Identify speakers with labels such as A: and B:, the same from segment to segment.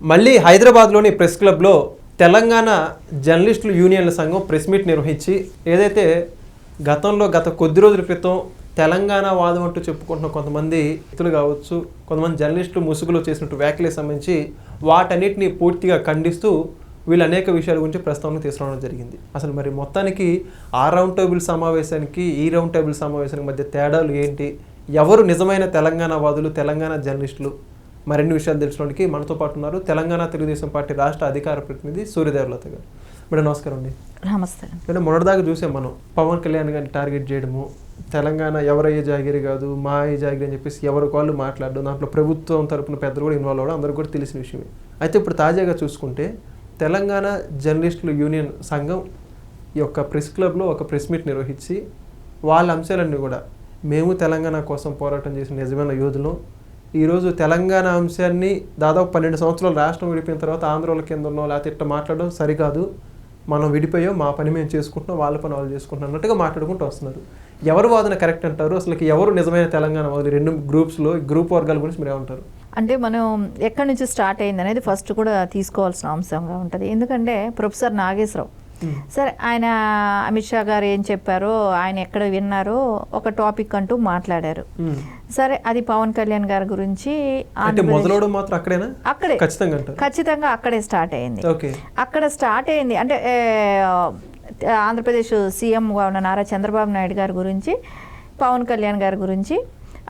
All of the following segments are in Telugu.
A: మళ్ళీ హైదరాబాద్లోని ప్రెస్ క్లబ్లో తెలంగాణ జర్నలిస్టుల యూనియన్ల సంఘం ప్రెస్ మీట్ నిర్వహించి ఏదైతే గత కొద్ది రోజుల క్రితం తెలంగాణ వాదం అంటూ చెప్పుకుంటున్న కొంతమంది వ్యక్తులు కావచ్చు, కొంతమంది జర్నలిస్టులు ముసుగులో చేసినట్టు వ్యాఖ్యలకు సంబంధించి వాటన్నిటిని పూర్తిగా ఖండిస్తూ వీళ్ళు అనేక విషయాల గురించి ప్రస్తావన తీసుకురావడం జరిగింది. అసలు మరి మొత్తానికి ఆ రౌండ్ టేబుల్ సమావేశానికి ఈ రౌండ్ టేబుల్ సమావేశానికి మధ్య తేడాలు ఏంటి, ఎవరు నిజమైన తెలంగాణ వాదులు, తెలంగాణ జర్నలిస్టులు, మరిన్ని విషయాలు తెలుసుకోవడానికి మనతో పాటు ఉన్నారు తెలంగాణ తెలుగుదేశం పార్టీ రాష్ట్ర అధికార ప్రతినిధి సూర్యదేవలత గారు. మేడం నమస్కారం అండి.
B: నమస్తే.
A: మేడం మొన్నటిదాకా చూసాం మనం పవన్ కళ్యాణ్ గారిని టార్గెట్ చేయడము, తెలంగాణ ఎవరయ్యే జాగిరి కాదు మా అయ్యే జాగిరి అని చెప్పేసి ఎవరికి వాళ్ళు మాట్లాడడం, దాంట్లో ప్రభుత్వం తరపున పెద్దలు కూడా ఇన్వాల్వ్ అవ్వడం అందరికీ కూడా తెలిసిన విషయమే. అయితే ఇప్పుడు తాజాగా చూసుకుంటే తెలంగాణ జర్నలిస్టుల యూనియన్ సంఘం ఈ యొక్క ప్రెస్ క్లబ్లో ఒక ప్రెస్ మీట్ నిర్వహించి వాళ్ళ అంశాలన్నీ కూడా మేము తెలంగాణ కోసం పోరాటం చేసిన నిజమైన యోధులు, ఈరోజు తెలంగాణ అంశాన్ని దాదాపు 12 సంవత్సరాలు రాష్ట్రం విడిపోయిన తర్వాత ఆంధ్రోల కింద ఉన్నో లేకపోతే ఇట్లా మాట్లాడడం సరికాదు, మనం విడిపోయో మా పని మేము చేసుకుంటున్నాం, వాళ్ళ పని వాళ్ళు చేసుకుంటున్నాం అన్నట్టుగా మాట్లాడుకుంటూ వస్తున్నారు. ఎవరు వాదన కరెక్ట్ అంటారు? అసలు ఎవరు నిజమైన తెలంగాణ వాదులు? రెండు గ్రూప్స్లో గ్రూప్ వర్గాల గురించి మీరు ఏమంటారు?
B: అంటే మనం ఎక్కడి నుంచి స్టార్ట్ అయింది అనేది ఫస్ట్ కూడా తీసుకోవాల్సిన అంశంగా ఉంటుంది. ఎందుకంటే ప్రొఫెసర్ నాగేశ్వరరావు సరే ఆయన అమిత్ షా గారు ఏం చెప్పారో, ఆయన ఎక్కడ విన్నారో ఒక టాపిక్ అంటూ మాట్లాడారు. సరే అది పవన్ కళ్యాణ్ గారి గురించి అక్కడే ఖచ్చితంగా అక్కడే స్టార్ట్ అయింది. అక్కడ స్టార్ట్ అయింది అంటే ఆంధ్రప్రదేశ్ సీఎంగా ఉన్న నారా చంద్రబాబు నాయుడు గారి గురించి, పవన్ కళ్యాణ్ గారి గురించి,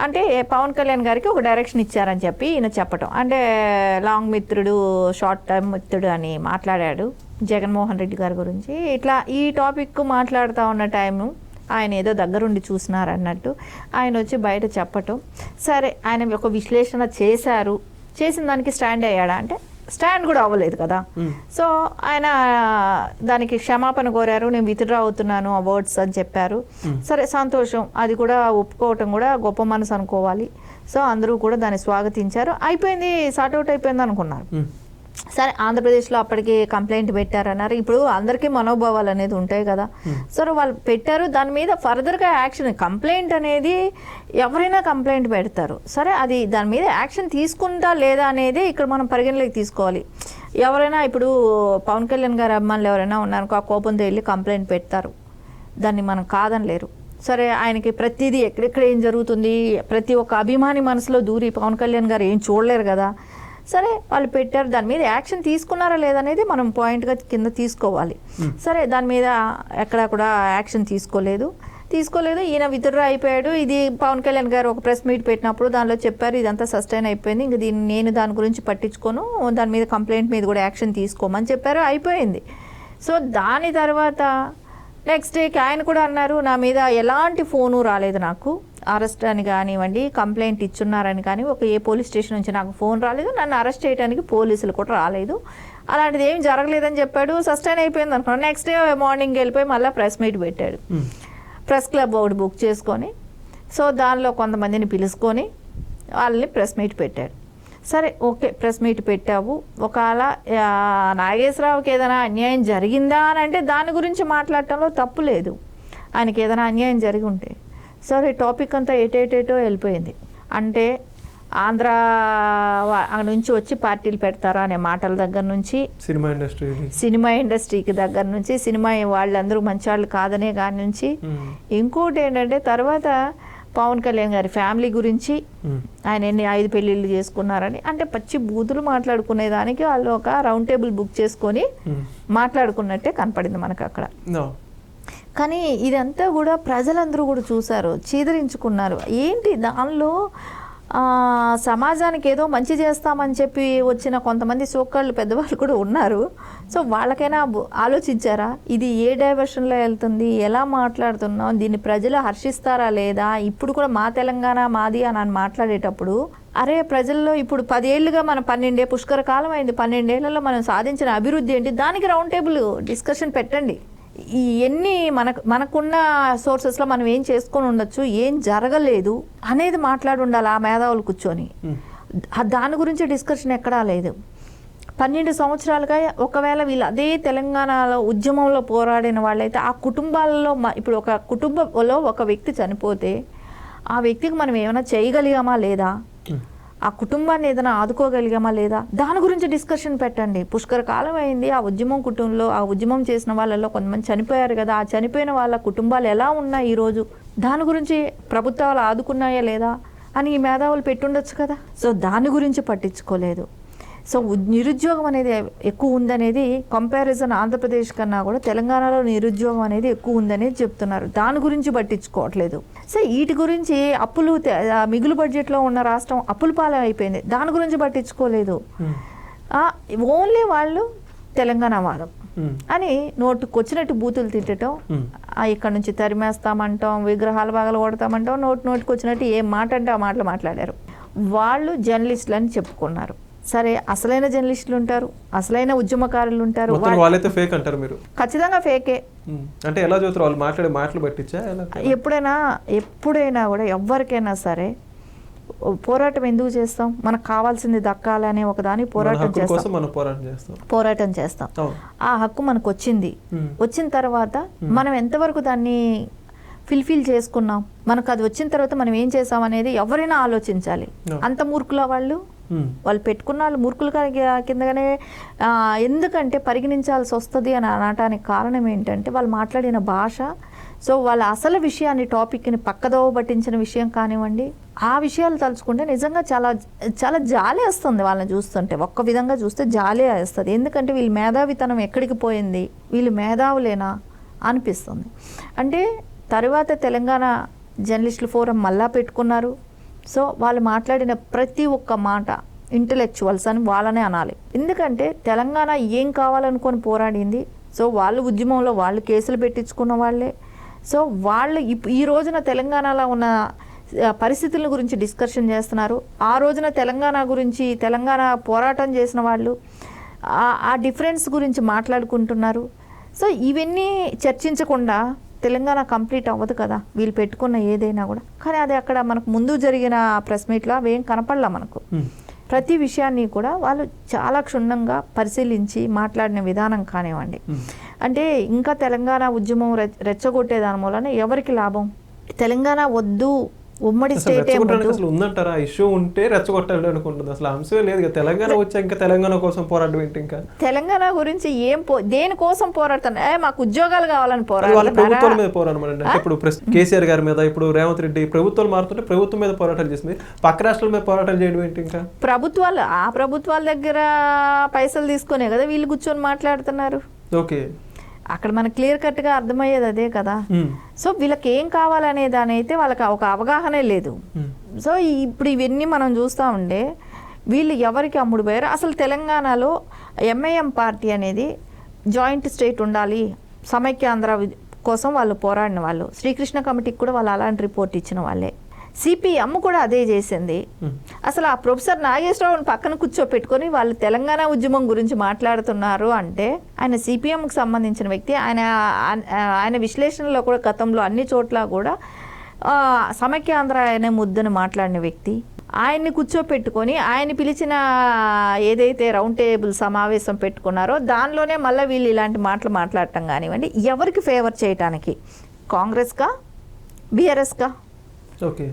B: అంటే పవన్ కళ్యాణ్ గారికి ఒక డైరెక్షన్ ఇచ్చారని చెప్పి ఈయన చెప్పటం, అంటే లాంగ్ మిత్రుడు షార్ట్ టర్మ్ మిత్రుడు అని మాట్లాడాడు జగన్మోహన్ రెడ్డి గారి గురించి. ఇట్లా ఈ టాపిక్ మాట్లాడుతూ ఉన్న టైము ఆయన ఏదో దగ్గరుండి చూసినారన్నట్టు ఆయన వచ్చి బయట చెప్పటం. సరే ఆయన ఒక విశ్లేషణ చేశారు, చేసిన దానికి స్టాండ్ అయ్యాడా అంటే స్టాండ్ కూడా అవ్వలేదు కదా. సో ఆయన దానికి క్షమాపణ కోరారు, నేను విత్డ్రా అవుతున్నాను ఆ వర్డ్స్ అని చెప్పారు. సరే సంతోషం, అది కూడా ఒప్పుకోవటం కూడా గొప్ప మనసు అనుకోవాలి. సో అందరూ కూడా దాన్ని స్వాగతించారు. అయిపోయింది, సార్ట్అవుట్ అయిపోయింది అనుకున్నారు. సరే ఆంధ్రప్రదేశ్లో అప్పటికి కంప్లైంట్ పెట్టారన్నారు. ఇప్పుడు అందరికీ మనోభావాలు అనేది ఉంటాయి కదా. సరే వాళ్ళు పెట్టారు, దాని మీద ఫర్దర్గా యాక్షన్, కంప్లైంట్ అనేది ఎవరైనా కంప్లైంట్ పెడతారు. సరే అది దాని మీద యాక్షన్ తీసుకుంటా లేదా అనేది ఇక్కడ మనం పరిగణలోకి తీసుకోవాలి. ఎవరైనా ఇప్పుడు పవన్ కళ్యాణ్ గారి అభిమానులు ఎవరైనా ఉన్నారనుకో, ఆ కోపంతో వెళ్ళి కంప్లైంట్ పెడతారు, దాన్ని మనం కాదనలేరు. సరే ఆయనకి ప్రతిదీ ఎక్కడెక్కడ ఏం జరుగుతుంది ప్రతి ఒక్క అభిమాని మనసులో దూరి పవన్ కళ్యాణ్ గారు ఏం చూడలేరు కదా. సరే వాళ్ళు పెట్టారు, దాని మీద యాక్షన్ తీసుకున్నారా లేదనేది మనం పాయింట్గా కింద తీసుకోవాలి. సరే దాని మీద ఎక్కడా కూడా యాక్షన్ తీసుకోలేదు. ఈయన విత్డ్రా అయిపోయాడు. ఇది పవన్ కళ్యాణ్ గారు ఒక ప్రెస్ మీట్ పెట్టినప్పుడు దానిలో చెప్పారు ఇదంతా సస్టైన్ అయిపోయింది, ఇంక నేను దాని గురించి పట్టించుకోను, దాని మీద కంప్లైంట్ మీద కూడా యాక్షన్ తీసుకోమని చెప్పారు, అయిపోయింది. సో దాని తర్వాత నెక్స్ట్ డేకి ఆయన కూడా అన్నారు నా మీద ఎలాంటి ఫోను రాలేదు, నాకు అరెస్ట్ అని కానివ్వండి కంప్లైంట్ ఇచ్చున్నారని కానీ ఏ పోలీస్ స్టేషన్ నుంచి నాకు ఫోన్ రాలేదు, నన్ను అరెస్ట్ చేయడానికి పోలీసులు కూడా రాలేదు, అలాంటిది ఏం జరగలేదని చెప్పాడు. సస్టైన్ అయిపోయింది అనుకున్నాను. నెక్స్ట్ డే మార్నింగ్ వెళ్ళిపోయి మళ్ళీ ప్రెస్ మీట్ పెట్టాడు. ప్రెస్ క్లబ్ ఒకటి బుక్ చేసుకొని సో దానిలో కొంతమందిని పిలుచుకొని వాళ్ళని ప్రెస్ మీట్ పెట్టాడు. సరే ఓకే ప్రెస్ మీట్ పెట్టావు, ఒకవేళ నాగేశ్వరరావుకి ఏదైనా అన్యాయం జరిగిందా అని అంటే దాని గురించి మాట్లాడటంలో తప్పు లేదు. ఆయనకి ఏదైనా అన్యాయం జరిగి ఉంటే సరే టాపిక్ అంతా ఏటేటో వెళ్ళిపోయింది. అంటే ఆంధ్ర నుంచి వచ్చి పార్టీలు పెడతారా అనే మాటల దగ్గర నుంచి, సినిమా ఇండస్ట్రీకి దగ్గర నుంచి, సినిమా వాళ్ళందరూ మంచి వాళ్ళు కాదనే దాని నుంచి, ఇంకోటి ఏంటంటే తర్వాత పవన్ కళ్యాణ్ గారి ఫ్యామిలీ గురించి, ఆయన ఎన్ని 5 పెళ్ళిళ్ళు చేసుకున్నారని, అంటే పచ్చి బూతులు మాట్లాడుకునేదానికి వాళ్ళు ఒక రౌండ్ టేబుల్ బుక్ చేసుకొని మాట్లాడుకున్నట్టే కనపడింది మనకు అక్కడ. కానీ ఇదంతా కూడా ప్రజలందరూ కూడా చూశారు, చీదరించుకున్నారు. ఏంటి దానిలో సమాజానికి ఏదో మంచి చేస్తామని చెప్పి వచ్చిన కొంతమంది సోకాళ్ళు పెద్దవాళ్ళు కూడా ఉన్నారు. సో వాళ్ళకైనా ఆలోచించారా ఇది ఏ డైవర్షన్లో వెళ్తుంది, ఎలా మాట్లాడుతున్నాం, దీన్ని ప్రజలు హర్షిస్తారా లేదా, ఇప్పుడు కూడా మా తెలంగాణ మాది అని మాట్లాడేటప్పుడు అరే ప్రజల్లో ఇప్పుడు 10 ఏళ్ళుగా మనం 12 పుష్కర కాలం అయింది, 12 ఏళ్లలో మనం సాధించిన అభివృద్ధి ఏంటి, దానికి రౌండ్ టేబుల్ డిస్కషన్ పెట్టండి. ఎన్ని మనకున్న సోర్సెస్లో మనం ఏం చేసుకొని ఉండొచ్చు, ఏం జరగలేదు అనేది మాట్లాడి ఉండాలి ఆ మేధావులు కూర్చొని. దాని గురించి డిస్కషన్ ఎక్కడా లేదు. 12 సంవత్సరాలుగా ఒకవేళ వీళ్ళు అదే తెలంగాణలో ఉద్యమంలో పోరాడిన వాళ్ళైతే ఆ కుటుంబాలలో ఇప్పుడు ఒక కుటుంబంలో ఒక వ్యక్తి చనిపోతే ఆ వ్యక్తికి మనం ఏమైనా చేయగలిగామా లేదా, ఆ కుటుంబాన్ని ఏదైనా ఆదుకోగలిగామా లేదా, దాని గురించి డిస్కషన్ పెట్టండి. పుష్కర కాలం అయింది, ఆ ఉద్యమం కుటుంబంలో ఆ ఉద్యమం చేసిన వాళ్ళలో కొంతమంది చనిపోయారు కదా, ఆ చనిపోయిన వాళ్ళ కుటుంబాలు ఎలా ఉన్నాయి ఈరోజు, దాని గురించి ప్రభుత్వాలు ఆదుకున్నాయా లేదా అని ఈ మేధావులు పెట్టుండొచ్చు కదా. సో దాని గురించి పట్టించుకోలేదు. సో నిరుద్యోగం అనేది ఎక్కువ ఉందనేది కంపారిజన్ ఆంధ్రప్రదేశ్ కన్నా కూడా తెలంగాణలో నిరుద్యోగం అనేది ఎక్కువ ఉందనేది చెప్తున్నారు. దాని గురించి పట్టించుకోవట్లేదు. సో వీటి గురించి అప్పులు మిగులు బడ్జెట్లో ఉన్న రాష్ట్రం అప్పుల పాలన అయిపోయింది, దాని గురించి పట్టించుకోలేదు. ఓన్లీ వాళ్ళు తెలంగాణ వాదం అని నోటుకు వచ్చినట్టు బూతులు తిట్టడం, ఇక్కడ నుంచి తరిమేస్తామంటాం, విగ్రహాలు బాగా కొడతామంటాం, నోటుకు వచ్చినట్టు ఏ మాట అంటే ఆ మాటలు మాట్లాడారు. వాళ్ళు జర్నలిస్టులు అని చెప్పుకున్నారు. సరే, అసలైన జర్నలిస్టులు ఉంటారు, అసలైన ఉద్యమకారులు ఉంటారు,
A: వాళ్ళైతే ఫేక్ అంటారు మీరు?
B: ఖచ్చితంగా ఫేకే.
A: అంటే ఎలా చూస్తారు వాళ్ళు మాట్లాడే మాటలు పట్టించా?
B: ఎప్పుడైనా కూడా ఎవరికైనా సరే పోరాటం ఎందుకు చేస్తాం? మనకు కావాల్సింది దక్కాలనే ఒకదాని పోరాటం చేస్తాం. ఆ హక్కు మనకు వచ్చిన తర్వాత మనం ఎంతవరకు దాన్ని ఫిల్ఫిల్ చేసుకున్నాం, మనకు అది వచ్చిన తర్వాత మనం ఏం చేసాం అనేది ఎవరైనా ఆలోచించాలి. అంత మూర్ఖుల వాళ్ళు పెట్టుకున్న వాళ్ళు మూర్ఖులు కిందగానే. ఎందుకంటే పరిగణించాల్సి వస్తుంది అని అనటానికి కారణం ఏంటంటే వాళ్ళు మాట్లాడిన భాష. సో వాళ్ళ అసలు విషయాన్ని, టాపిక్ని పక్కదోవ పట్టించిన విషయం కానివ్వండి, ఆ విషయాలు తలుచుకుంటే నిజంగా చాలా చాలా జాలి వస్తుంది వాళ్ళని చూస్తుంటే. ఒక్క విధంగా చూస్తే జాలి వేస్తుంది. ఎందుకంటే వీళ్ళ మేధావితనం ఎక్కడికి పోయింది, వీళ్ళు మేధావులేనా అనిపిస్తుంది. అంటే తర్వాత తెలంగాణ జర్నలిస్టుల ఫోరం మళ్ళా పెట్టుకున్నారు. సో వాళ్ళు మాట్లాడిన ప్రతి ఒక్క మాట ఇంటలెక్చువల్స్ అని వాళ్ళనే అనాలి. ఎందుకంటే తెలంగాణ ఏం కావాలనుకొని పోరాడింది. సో వాళ్ళు ఉద్యమంలో వాళ్ళు కేసులు పెట్టించుకున్న వాళ్ళే. సో వాళ్ళు ఈ రోజున తెలంగాణలో ఉన్న పరిస్థితుల గురించి డిస్కషన్ చేస్తున్నారు. ఆ రోజున తెలంగాణ గురించి, తెలంగాణ పోరాటం చేసిన వాళ్ళు ఆ డిఫరెన్స్ గురించి మాట్లాడుకుంటున్నారు. సో ఇవన్నీ చర్చించకుండా తెలంగాణ కంప్లీట్ అవ్వదు కదా వీళ్ళు పెట్టుకున్న ఏదైనా కూడా. కానీ అది అక్కడ మనకు ముందు జరిగిన ప్రెస్ మీట్లో అవేం కనపడలా మనకు. ప్రతి విషయాన్ని కూడా వాళ్ళు చాలా క్షుణ్ణంగా పరిశీలించి మాట్లాడిన విధానం కానివ్వండి. అంటే ఇంకా తెలంగాణ ఉద్యమం రెచ్చగొట్టే దాని మూలన ఎవరికి లాభం? తెలంగాణ వద్దు, ఉమ్మడి స్టేట్
A: ఉందంటారా? ఇష్యూ ఉంటే రెచ్చగొట్టాలి అనుకుంటుంది. అసలు అంశమే లేదు. తెలంగాణ వచ్చా ఇంకా తెలంగాణ కోసం పోరాటం ఏంటి? ఇంకా తెలంగాణ
B: గురించి దేనికోసం పోరాడుతున్నారు? మాకు ఉద్యోగాలు కావాలని పోరాడాలి.
A: ప్రభుత్వాల మీద పోరాడమండి. అంటే ఇప్పుడు కేసీఆర్ గారి మీద, ఇప్పుడు రేవంత్ రెడ్డి ప్రభుత్వాలు మారుతుంటే ప్రభుత్వం మీద పోరాటాలు చేసింది. పక్క రాష్ట్రాల మీద పోరాటాలు చేయడం ఏంటి? ఇంకా
B: ప్రభుత్వాల దగ్గర పైసలు తీసుకునే కదా వీళ్ళు కూర్చొని మాట్లాడుతున్నారు.
A: ఓకే,
B: అక్కడ మనకు క్లియర్ కట్గా అర్థమయ్యేది అదే కదా. సో వీళ్ళకి ఏం కావాలనే దాని అయితే వాళ్ళకి ఒక అవగాహనే లేదు. సో ఇప్పుడు ఇవన్నీ మనం చూస్తూ ఉండే వీళ్ళు ఎవరికి అమ్ముడు పోయారు? అసలు తెలంగాణలో ఎంఐఎం పార్టీ అనేది జాయింట్ స్టేట్ ఉండాలి, సమైక్యాంధ్ర కోసం వాళ్ళు పోరాడిన వాళ్ళు. శ్రీకృష్ణ కమిటీకి కూడా వాళ్ళు అలాంటి రిపోర్ట్ ఇచ్చిన వాళ్ళే. సిపిఎం కూడా అదే చేసింది. అసలు ఆ ప్రొఫెసర్ నాగేశ్వరరావుని పక్కన కూర్చోపెట్టుకొని వాళ్ళు తెలంగాణ ఉద్యమం గురించి మాట్లాడుతున్నారు అంటే ఆయన సిపిఎంకి సంబంధించిన వ్యక్తి. ఆయన విశ్లేషణలో కూడా గతంలో అన్ని చోట్ల కూడా సమైక్యాంధ్ర అనే ముద్దని మాట్లాడిన వ్యక్తి. ఆయన్ని కూర్చోపెట్టుకొని ఆయన పిలిచిన ఏదైతే రౌండ్ టేబుల్ సమావేశం పెట్టుకున్నారో దానిలోనే మళ్ళీ వీళ్ళు ఇలాంటి మాటలు మాట్లాడటం కానివ్వండి. ఎవరికి ఫేవర్ చేయటానికి? కాంగ్రెస్కా, బీఆర్ఎస్కా?
A: ఓకే.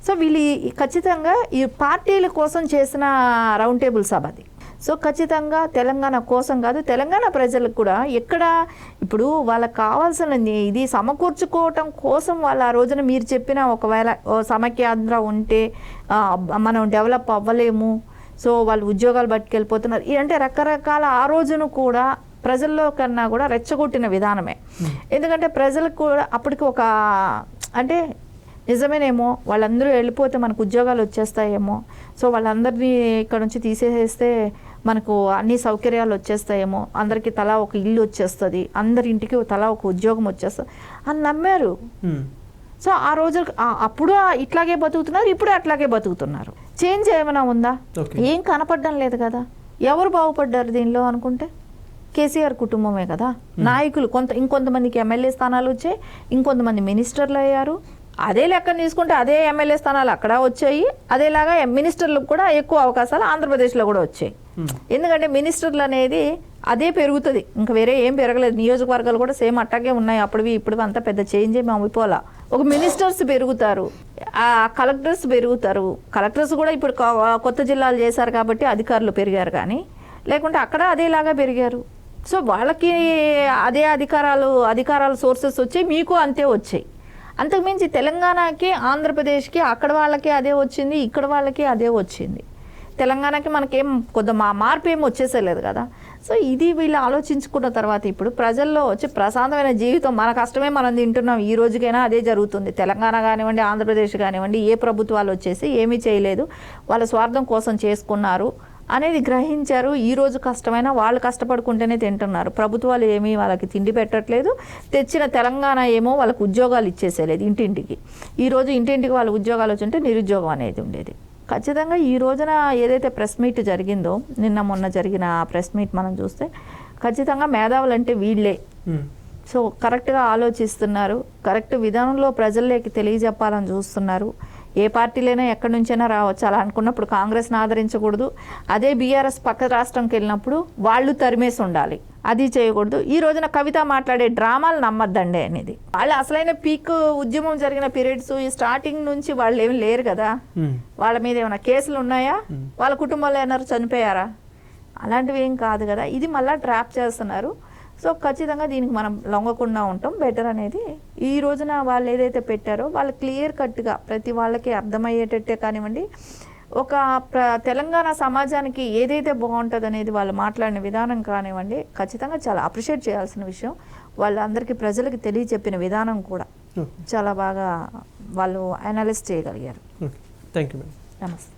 B: సో వీళ్ళు ఖచ్చితంగా ఈ పార్టీల కోసం చేసిన రౌండ్ టేబుల్ సభ అది. సో ఖచ్చితంగా తెలంగాణ కోసం కాదు, తెలంగాణ ప్రజలకు కూడా ఎక్కడ ఇప్పుడు వాళ్ళకి కావాల్సిన ఇది సమకూర్చుకోవటం కోసం వాళ్ళు ఆ రోజున మీరు చెప్పిన ఒకవేళ సమైక్యాంధ్ర ఉంటే మనం డెవలప్ అవ్వలేము, సో వాళ్ళు ఉద్యోగాలు పట్టుకెళ్ళిపోతున్నారు అంటే రకరకాల ఆ రోజును కూడా ప్రజల్లో కన్నా కూడా రెచ్చగొట్టిన విధానమే. ఎందుకంటే ప్రజలకు కూడా అప్పటికి ఒక అంటే నిజమేనేమో వాళ్ళందరూ వెళ్ళిపోతే మనకు ఉద్యోగాలు వచ్చేస్తాయేమో, సో వాళ్ళందరినీ ఇక్కడ నుంచి తీసేస్తే మనకు అన్ని సౌకర్యాలు వచ్చేస్తాయేమో, అందరికీ తలా ఒక ఇల్లు వచ్చేస్తుంది, అందరి ఇంటికి తలా ఒక ఉద్యోగం వచ్చేస్తుంది అని నమ్మారు. సో ఆ రోజు అప్పుడు ఇట్లాగే బతుకుతున్నారు, ఇప్పుడు అట్లాగే బతుకుతున్నారు. చేంజ్ ఏమైనా ఉందా? ఏం కనపడడం లేదు కదా. ఎవరు బాగుపడ్డారు దీనిలో అనుకుంటే? కేసీఆర్ కుటుంబమే కదా. నాయకులు ఇంకొంతమందికి ఎమ్మెల్యే స్థానాలు వచ్చాయి, ఇంకొంతమంది మినిస్టర్లు అయ్యారు. అదే లెక్కను తీసుకుంటే అదే ఎమ్మెల్యే స్థానాలు అక్కడ వచ్చాయి, అదేలాగా మినిస్టర్లకు కూడా ఎక్కువ అవకాశాలు ఆంధ్రప్రదేశ్లో కూడా వచ్చాయి. ఎందుకంటే మినిస్టర్లు అనేది అదే పెరుగుతుంది, ఇంకా వేరే ఏం పెరగలేదు. నియోజకవర్గాలు కూడా సేమ్ అట్టాగే ఉన్నాయి, అప్పటివి ఇప్పుడు అంతా పెద్ద చేంజ్ ఏమి అమ్మిపోలా. ఒక మినిస్టర్స్ పెరుగుతారు, ఆ కలెక్టర్స్ పెరుగుతారు. కలెక్టర్స్ కూడా ఇప్పుడు కొత్త జిల్లాలు చేశారు కాబట్టి అధికారులు పెరిగారు, కానీ లేకుంటే అక్కడ అదేలాగా పెరిగారు. సో వాళ్ళకి అదే అధికారాలు సోర్సెస్ వచ్చాయి, మీకు అంతే వచ్చాయి. అంతకుమించి తెలంగాణకి ఆంధ్రప్రదేశ్కి అక్కడ వాళ్ళకి అదే వచ్చింది, ఇక్కడ వాళ్ళకి అదే వచ్చింది. తెలంగాణకి మనకేం మార్పు ఏం వచ్చేసేలేదు కదా. సో ఇది వీళ్ళు ఆలోచించుకున్న తర్వాత ఇప్పుడు ప్రజల్లో వచ్చి ప్రశాంతమైన జీవితం, మన కష్టమే మనం తింటున్నాం, ఈ రోజుకైనా అదే జరుగుతుంది. తెలంగాణ కానివ్వండి, ఆంధ్రప్రదేశ్ కానివ్వండి, ఏ ప్రభుత్వాలు వచ్చేసి ఏమీ చేయలేదు, వాళ్ళ స్వార్థం కోసం చేసుకున్నారు అనేది గ్రహించారు. ఈ రోజు కష్టమైనా వాళ్ళు కష్టపడుకుంటేనే తింటున్నారు. ప్రభుత్వాలు ఏమీ వాళ్ళకి తిండి పెట్టట్లేదు. తెచ్చిన తెలంగాణ ఏమో వాళ్ళకి ఉద్యోగాలు ఇచ్చేసేలేదు ఇంటింటికి. ఈరోజు ఇంటింటికి వాళ్ళ ఉద్యోగాలు వచ్చుంటే నిరుద్యోగం అనేది ఉండేది. ఖచ్చితంగా ఈ రోజున ఏదైతే ప్రెస్ మీట్ జరిగిందో, నిన్న మొన్న జరిగిన ప్రెస్ మీట్ మనం చూస్తే ఖచ్చితంగా మేధావులు అంటే వీళ్ళే. సో కరెక్ట్గా ఆలోచిస్తున్నారు, కరెక్ట్ విధానంలో ప్రజల్లోకి తెలియజెప్పాలని చూస్తున్నారు. ఏ పార్టీలైనా ఎక్కడి నుంచైనా రావచ్చు. అలా అనుకున్నప్పుడు కాంగ్రెస్ని ఆదరించకూడదు. అదే బీఆర్ఎస్ పక్క రాష్ట్రంకి వెళ్ళినప్పుడు వాళ్ళు తరిమేసి ఉండాలి, అది చేయకూడదు. ఈ రోజున కవిత మాట్లాడే డ్రామాలు నమ్మద్దండి అనేది. వాళ్ళు అసలైన పీక్ ఉద్యమం జరిగిన పీరియడ్స్ ఈ స్టార్టింగ్ నుంచి వాళ్ళు ఏమి లేరు కదా. వాళ్ళ మీద ఏమైనా కేసులు ఉన్నాయా, వాళ్ళ కుటుంబంలో ఏమైనా చనిపోయారా, అలాంటివి ఏం కాదు కదా. ఇది మళ్ళీ ట్రాప్ చేస్తున్నారు. సో ఖచ్చితంగా దీనికి మనం లొంగకుండా ఉంటాం బెటర్ అనేది. ఈ రోజున వాళ్ళు ఏదైతే పెట్టారో వాళ్ళు క్లియర్ కట్గా ప్రతి వాళ్ళకి అర్థమయ్యేటట్టే కానివ్వండి, ఒక తెలంగాణ సమాజానికి ఏదైతే బాగుంటుంది అనేది వాళ్ళు మాట్లాడిన విధానం కానివ్వండి, ఖచ్చితంగా చాలా అప్రిషియేట్ చేయాల్సిన విషయం. వాళ్ళందరికీ ప్రజలకి తెలియచెప్పిన విధానం కూడా చాలా బాగా వాళ్ళు అనలైజ్ చేయగలిగారు.
A: Thank you madam.
B: నమస్తే.